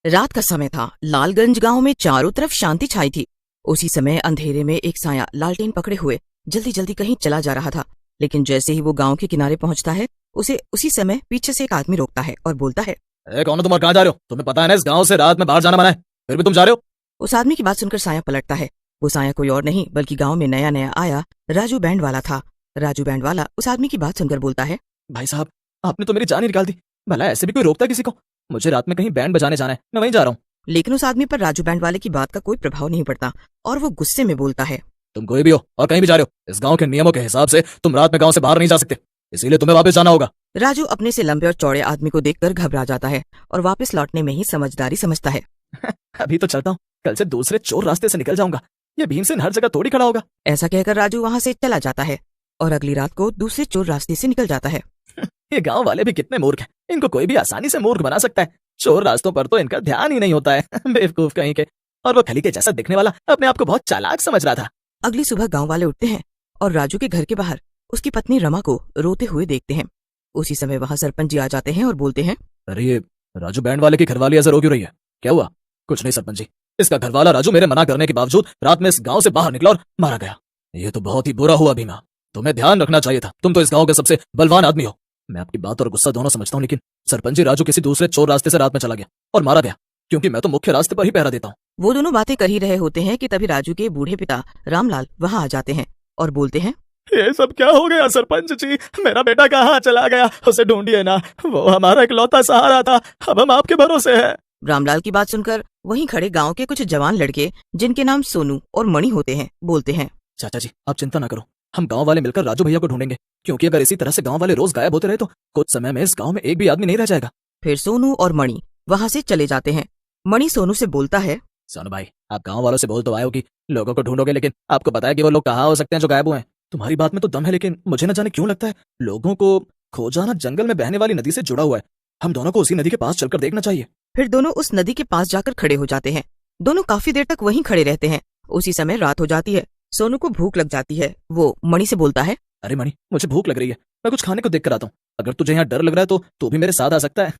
रात का समय था। लालगंज गांव में चारों तरफ शांति छाई थी। उसी समय अंधेरे में एक साया लालटेन पकड़े हुए जल्दी जल्दी कहीं चला जा रहा था। लेकिन जैसे ही वो गांव के किनारे पहुंचता है, उसे उसी समय पीछे से एक आदमी रोकता है और बोलता है, कौन हो तुम और कहाँ जा रहे हो? तुम्हें पता है ना इस गांव से रात में बाहर जाना मना है, फिर भी तुम जा रहे हो? उस आदमी की बात सुनकर साया पलटता है। वो साया कोई और नहीं बल्कि गांव में नया नया आया राजू बैंड वाला था। राजू बैंड वाला उस आदमी की बात सुनकर बोलता है, भाई साहब, आपने तो मेरी जान ही निकाल दी। भला ऐसे भी कोई रोकता है किसी को? मुझे रात में कहीं बैंड बजाने जाना है, मैं वहीं जा रहा हूँ। लेकिन उस आदमी पर राजू बैंड वाले की बात का कोई प्रभाव नहीं पड़ता और वो गुस्से में बोलता है, तुम कोई भी हो और कहीं भी जा रहे हो, इस गांव के नियमों के हिसाब से तुम रात में गांव से बाहर नहीं जा सकते, इसीलिए तुम्हें वापस जाना होगा। राजू अपने से लंबे और चौड़े आदमी को देखकर घबरा जाता है और वापस लौटने में ही समझदारी समझता है। अभी तो चलता हूँ, कल से दूसरे चोर रास्ते से निकल जाऊंगा। ये भीमसेन हर जगह थोड़ी खड़ा होगा। ऐसा कहकर राजू वहाँ से चला जाता है और अगली रात को दूसरे चोर रास्ते से निकल जाता है। ये गांव वाले भी कितने मूर्ख हैं, इनको कोई भी आसानी से मूर्ख बना सकता है। चोर रास्तों पर तो इनका ध्यान ही नहीं होता है। बेवकूफ कहीं के। और वो खली के जैसा दिखने वाला अपने आप को बहुत चालाक समझ रहा था। अगली सुबह गांव वाले उठते हैं और राजू के घर के बाहर उसकी पत्नी रमा को रोते हुए देखते हैं। उसी समय वहाँ सरपंच जी आ जाते हैं और बोलते हैं, अरे ये राजू बैंड वाले की घरवाली ऐसा रो क्यों रही है? क्या हुआ? कुछ नहीं सरपंच जी, इसका घरवाला राजू मेरे मना करने के बावजूद रात में इस गांव से बाहर निकला और मारा गया। ये तो बहुत ही बुरा हुआ भीमा, तुम्हें ध्यान रखना चाहिए था। तुम तो इस गांव के सबसे बलवान आदमी हो। मैं आपकी बात और गुस्सा दोनों समझता हूँ, लेकिन सरपंच जी, राजू किसी दूसरे चोर रास्ते से रात में चला गया और मारा गया, क्योंकि मैं तो मुख्य रास्ते पर ही पहरा देता हूँ। वो दोनों बातें कर ही रहे होते हैं कि तभी राजू के बूढ़े पिता रामलाल वहाँ आ जाते हैं और बोलते हैं, ये सब क्या हो गया सरपंच जी? मेरा बेटा कहाँ चला गया? उसे ढूंढिए ना, वो हमारा इकलौता सहारा था। अब हम आपके भरोसे हैं। रामलाल की बात सुनकर वहीं खड़े गांव के कुछ जवान लड़के, जिनके नाम सोनू और मणि होते हैं, बोलते हैं, चाचा जी आप चिंता ना करो, हम गांव वाले मिलकर राजू भैया को ढूंढेंगे, क्योंकि अगर इसी तरह से गांव वाले रोज गायब होते रहे तो कुछ समय में इस गांव में एक भी आदमी नहीं रह जाएगा। फिर सोनू और मणि वहाँ से चले जाते हैं। मणि सोनू से बोलता है, सोनू भाई, आप गांव वालों से बोल तो आए हो कि लोगों को ढूंढोगे, लेकिन आपको पता है कि वो लोग कहाँ हो सकते हैं जो गायब हुए हैं? तुम्हारी बात में तो दम है, लेकिन मुझे न जाने क्यों लगता है लोगों को खो जाना जंगल में बहने वाली नदी से जुड़ा हुआ है। हम दोनों को उसी नदी के पास चलकर देखना चाहिए। फिर दोनों उस नदी के पास जाकर खड़े हो जाते हैं। दोनों काफी देर तक वहीं खड़े रहते हैं। उसी समय रात हो जाती है। सोनू को भूख लग जाती है। वो मणि से बोलता है, अरे मणि, मुझे भूख लग रही है, मैं कुछ खाने को देख कर आता हूँ। अगर तुझे यहाँ डर लग रहा है तो तू भी मेरे साथ आ सकता है।